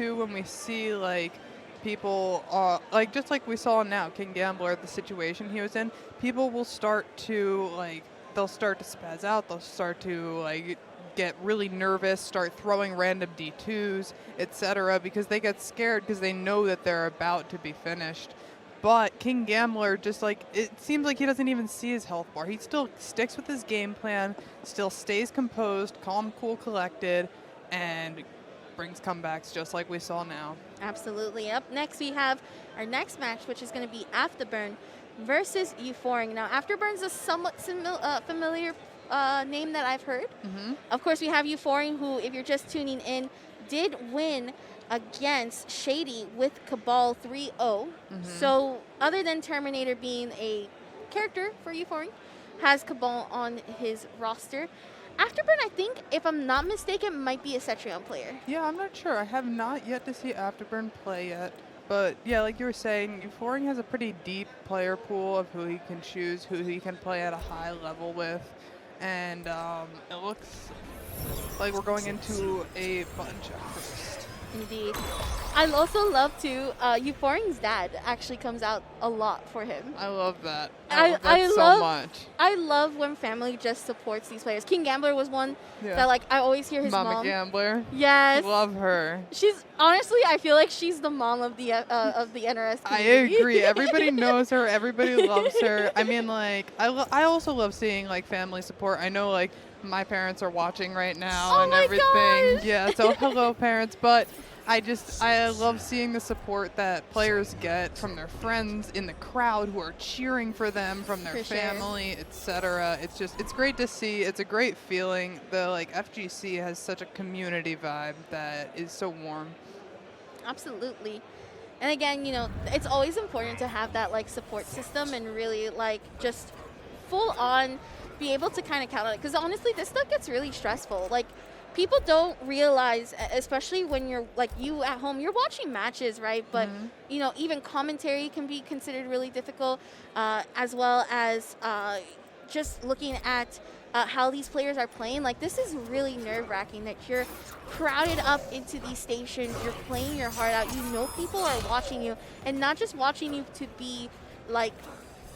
too, when we see like people, like just like we saw now, King Gambler, the situation he was in, people will start to like, they'll start to spaz out, they'll start to like get really nervous, start throwing random D2s, etc., because they get scared because they know that they're about to be finished. But King Gambler, just like, it seems like he doesn't even see his health bar. He still sticks with his game plan, still stays composed, calm, cool, collected, and brings comebacks just like we saw now. Absolutely. Up next, we have our next match, which is going to be Aftaburn versus Euphoring. Now, Aftaburn's a somewhat familiar name that I've heard. Of course, we have Euphoring, who, if you're just tuning in, did win against Shady with Cabal 3-0. So, other than Terminator being a character for Euphoring, has Cabal on his roster. Aftaburn, I think, if I'm not mistaken, might be a Cetrion player. Yeah, I'm not sure. I have not yet to see Aftaburn play yet. But yeah, like you were saying, Euphoring has a pretty deep player pool of who he can choose, who he can play at a high level with. And it looks like we're going into a bunch at first. Indeed. I also love to, Euphoring's dad actually comes out a lot for him. I love that. I love that so much. I love when family just supports these players. King Gambler was one that, like, I always hear his Mama mom. Gambler. Yes. Love her. She's, honestly, I feel like she's the mom of the NRS community. I agree. Everybody knows her. Everybody loves her. I mean, like, I also love seeing, like, family support. I know, like, my parents are watching right now and everything. Gosh. Yeah, so hello, parents. But I love seeing the support that players get from their friends in the crowd who are cheering for them, from their family, etc. It's great to see. It's a great feeling. The like FGC has such a community vibe that is so warm. Absolutely. And again, you know, it's always important to have that like support system and really like just full on be able to kind of count on it. Because honestly, this stuff gets really stressful. Like, people don't realize, especially when you're like you at home, you're watching matches, right? But you know, even commentary can be considered really difficult, as well as just looking at how these players are playing. Like, this is really nerve-wracking that you're crowded up into these stations, you're playing your heart out, you know people are watching you, and not just watching you to be like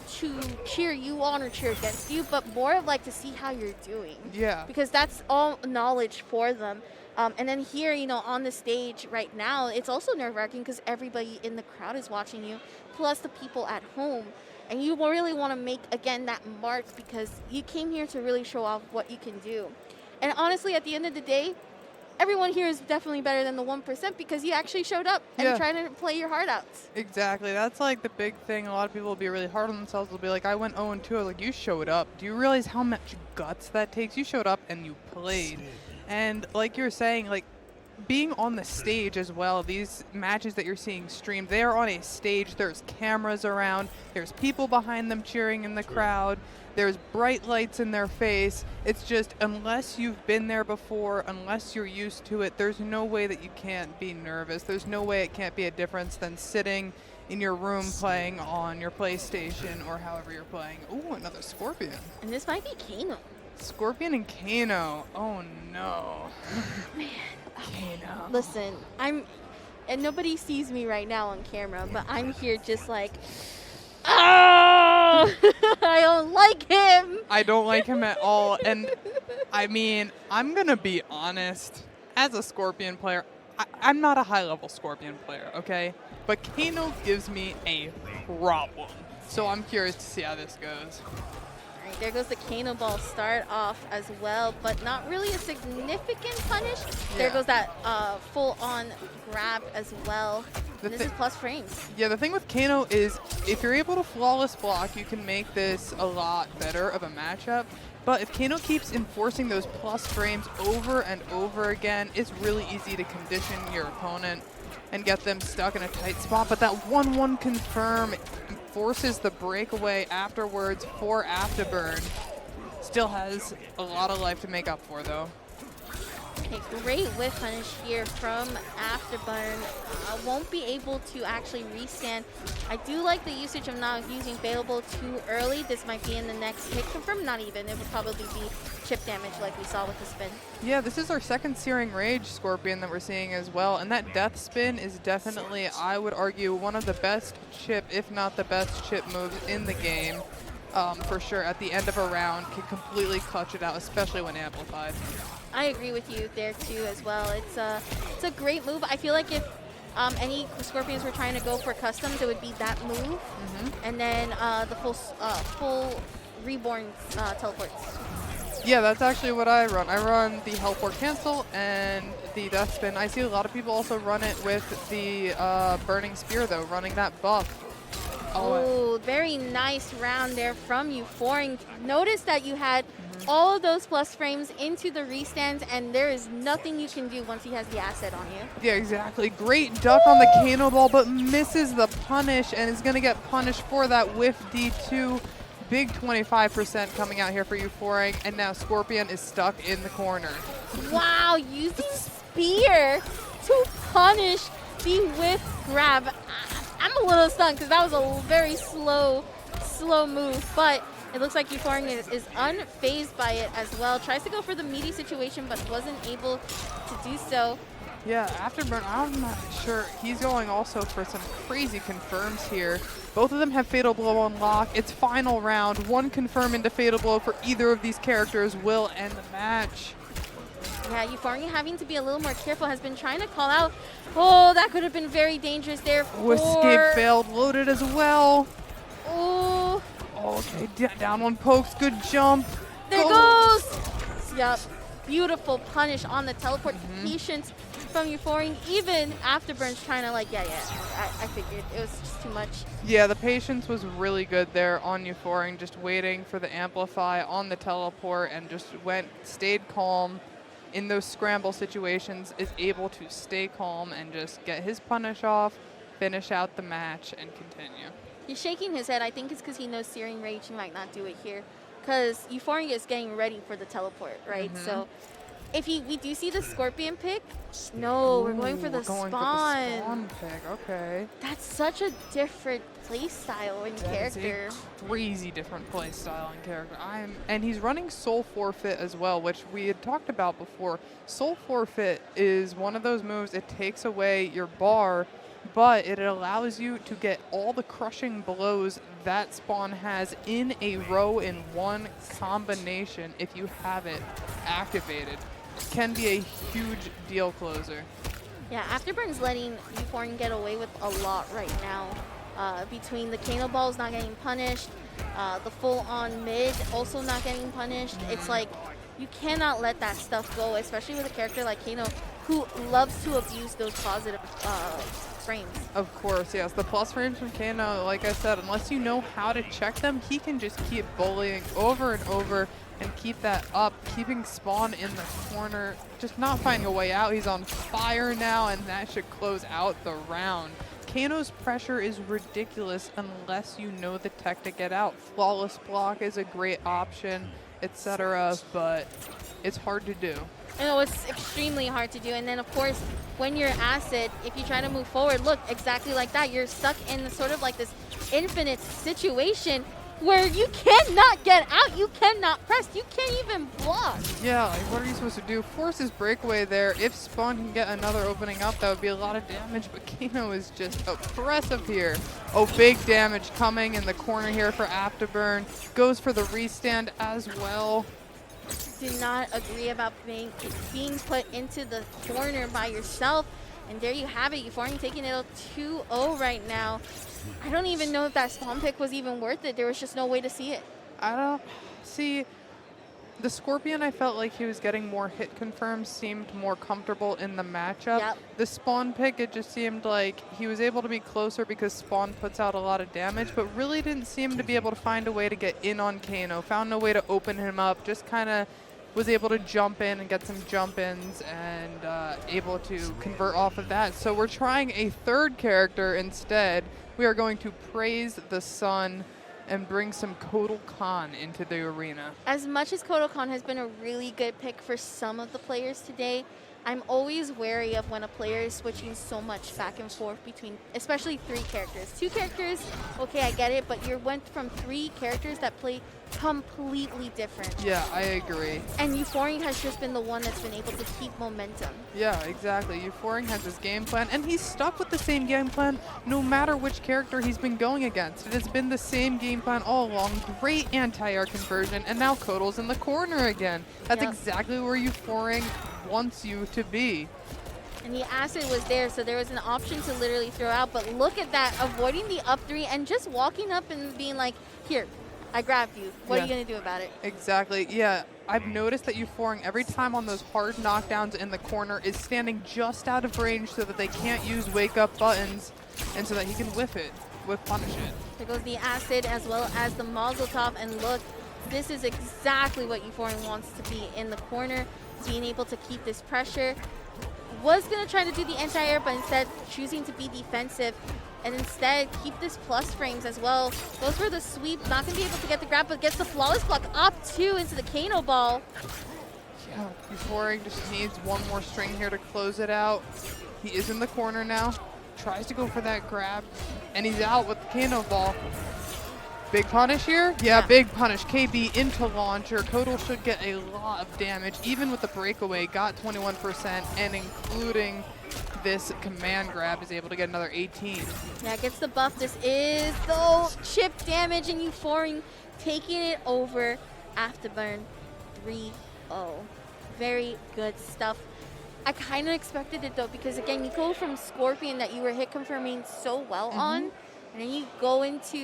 to cheer you on or cheer against you, but more of like to see how you're doing. Yeah. Because that's all knowledge for them. And then here, you know, on the stage right now, it's also nerve-wracking because everybody in the crowd is watching you, plus the people at home. And you really want to make, again, that mark because you came here to really show off what you can do. And honestly, at the end of the day, everyone here is definitely better than the 1% because you actually showed up and tried to play your heart out. Exactly. That's like the big thing. A lot of people will be really hard on themselves. They'll be like, I went 0-2. I was like, you showed up. Do you realize how much guts that takes? You showed up and you played. And like you're saying, like, being on the stage as well, these matches that you're seeing streamed, they are on a stage. There's cameras around. There's people behind them cheering in the crowd. There's bright lights in their face. It's just, unless you've been there before, unless you're used to it, there's no way that you can't be nervous. There's no way it can't be a difference than sitting in your room playing on your PlayStation or however you're playing. Ooh, another Scorpion. And this might be Kano. Scorpion and Kano. Oh, no. Man. Kano. Listen, and nobody sees me right now on camera, but I'm here just like, oh, I don't like him. I don't like him at all. And I mean, I'm going to be honest. As a Scorpion player, I'm not a high-level Scorpion player, okay? But Kano gives me a problem. So I'm curious to see how this goes. All right, there goes the Kano ball start off as well, but not really a significant punish. There goes that full-on grab as well. This is plus frames. Yeah, the thing with Kano is if you're able to flawless block, you can make this a lot better of a matchup. But if Kano keeps enforcing those plus frames over and over again, it's really easy to condition your opponent and get them stuck in a tight spot. But that 1-1 confirm forces the breakaway afterwards for Aftaburn. Still has a lot of life to make up for, though. Okay, great whiff punish here from Aftaburn. Won't be able to actually restand. I do like the usage of not using Available too early. This might be in the next hit confirm. Not even. It would probably be chip damage like we saw with the spin. Yeah, this is our second Searing Rage Scorpion that we're seeing as well, and that Death Spin is definitely, I would argue, one of the best chip, if not the best chip moves in the game. For sure, at the end of a round, can completely clutch it out, especially when amplified. I agree with you there too as well. It's a great move. I feel like if any Scorpions were trying to go for customs, it would be that move, and then the full Reborn teleports. Yeah, that's actually what I run. I run the Helport Cancel and the Death Spin. I see a lot of people also run it with the Burning Spear, though, running that buff. Oh, very nice round there from Euphoring. Notice that you had all of those plus frames into the restands, and there is nothing you can do once he has the asset on you. Yeah, exactly. Great duck on the Kano Ball, but misses the punish and is going to get punished for that whiff D2. Big 25% coming out here for Euphoring, and now Scorpion is stuck in the corner. Wow, using Spear to punish the whiff grab. I'm a little stunned because that was a very slow move, but it looks like Euphoring is unfazed by it as well. Tries to go for the meaty situation, but wasn't able to do so. Yeah, Aftaburn, I'm not sure. He's going also for some crazy confirms here. Both of them have Fatal Blow on lock. It's final round. One confirm into Fatal Blow for either of these characters will end the match. Yeah, Euphoring having to be a little more careful, has been trying to call out. Oh, that could have been very dangerous there. Escape failed, loaded as well. Oh. Okay, down one pokes, good jump. There goes. Yep, beautiful punish on the teleport. Patience from Euphoring. Even Aftaburns trying to like, I figured it was just too much. Yeah, the patience was really good there on Euphoring, just waiting for the amplify on the teleport and just stayed calm in those scramble situations, is able to stay calm and just get his punish off, finish out the match, and continue. He's shaking his head. I think it's because he knows Searing Rage, he might not do it here. Because Euphoring is getting ready for the teleport, right? So if we do see the Scorpion pick, no, we're going for the spawn. For the spawn pick, okay. That's such a different play style and character. That is a crazy different play style and character. And he's running Soul Forfeit as well, which we had talked about before. Soul Forfeit is one of those moves, it takes away your bar, but it allows you to get all the crushing blows that spawn has in a row in one combination if you have it activated. Can be a huge deal closer. Yeah, Aftaburns letting Euphoring get away with a lot right now. Between the Kano balls not getting punished, the full-on mid also not getting punished. It's like, you cannot let that stuff go, especially with a character like Kano, who loves to abuse those positive frames. Of course, yes. The plus frames from Kano, like I said, unless you know how to check them, he can just keep bullying over and over and keep that up, keeping Spawn in the corner, just not finding a way out. He's on fire now, and that should close out the round. Kano's pressure is ridiculous unless you know the tech to get out. Flawless block is a great option, etc., but it's hard to do. I know it's extremely hard to do, and then of course, when you're acid, if you try to move forward, look, exactly like that, you're stuck in sort of like this infinite situation where you cannot get out, you cannot press, you can't even block. Yeah, like what are you supposed to do? Force his breakaway there. If Spawn can get another opening up, that would be a lot of damage, but Kano is just oppressive here. Oh, big damage coming in the corner here for Aftaburn. Goes for the restand as well. Do not agree about being put into the corner by yourself. And there you have it, Euphoring taking it 2-0 right now. I don't even know if that spawn pick was even worth it. There was just no way to see it. I don't see. The Scorpion, I felt like he was getting more hit confirms, seemed more comfortable in the matchup. Yep. The Spawn pick, it just seemed like he was able to be closer because Spawn puts out a lot of damage, but really didn't seem to be able to find a way to get in on Kano. Found no way to open him up, just kind of was able to jump in and get some jump-ins and able to convert off of that. So we're trying a third character instead. We are going to praise the sun and bring some Kotal Khan into the arena. As much as Kotal Khan has been a really good pick for some of the players today, I'm always wary of when a player is switching so much back and forth between, especially 3 characters. 2 characters, okay, I get it, but you went from 3 characters that play completely different. Yeah, I agree. And Euphoring has just been the one that's been able to keep momentum. Yeah, exactly. Euphoring has his game plan, and he's stuck with the same game plan no matter which character he's been going against. It has been the same game plan all along. Great anti-air conversion, and now Kotal's in the corner again. That's Yep. exactly where Euphoring wants you to be. And the acid was there, so there was an option to literally throw out. But look at that, avoiding the up 3 and just walking up and being like, here, I grabbed you. What are you going to do about it? Exactly. Yeah, I've noticed that Euphoring, every time on those hard knockdowns in the corner, is standing just out of range so that they can't use wake-up buttons, and so that he can whiff punish it. There goes the acid as well as the Mazel Tov. And look, this is exactly what Euphoring wants to be in the corner, being able to keep this pressure. Was going to try to do the anti-air, but instead choosing to be defensive and instead keep this plus frames as well. Goes for the sweep, not going to be able to get the grab, but gets the flawless block up 2 into the Kano ball. Yeah, Euphoring just needs one more string here to close it out. He is in the corner now, tries to go for that grab, and he's out with the Kano ball. Big punish here? Yeah, big punish. KB into launcher. Kotal should get a lot of damage, even with the breakaway. Got 21%, and including this command grab is able to get another 18. Yeah, gets the buff. This is the chip damage, and Euphoring taking it over. Aftaburn 3-0. Very good stuff. I kind of expected it though, because again, you go from Scorpion that you were hit confirming so well on, and then you go into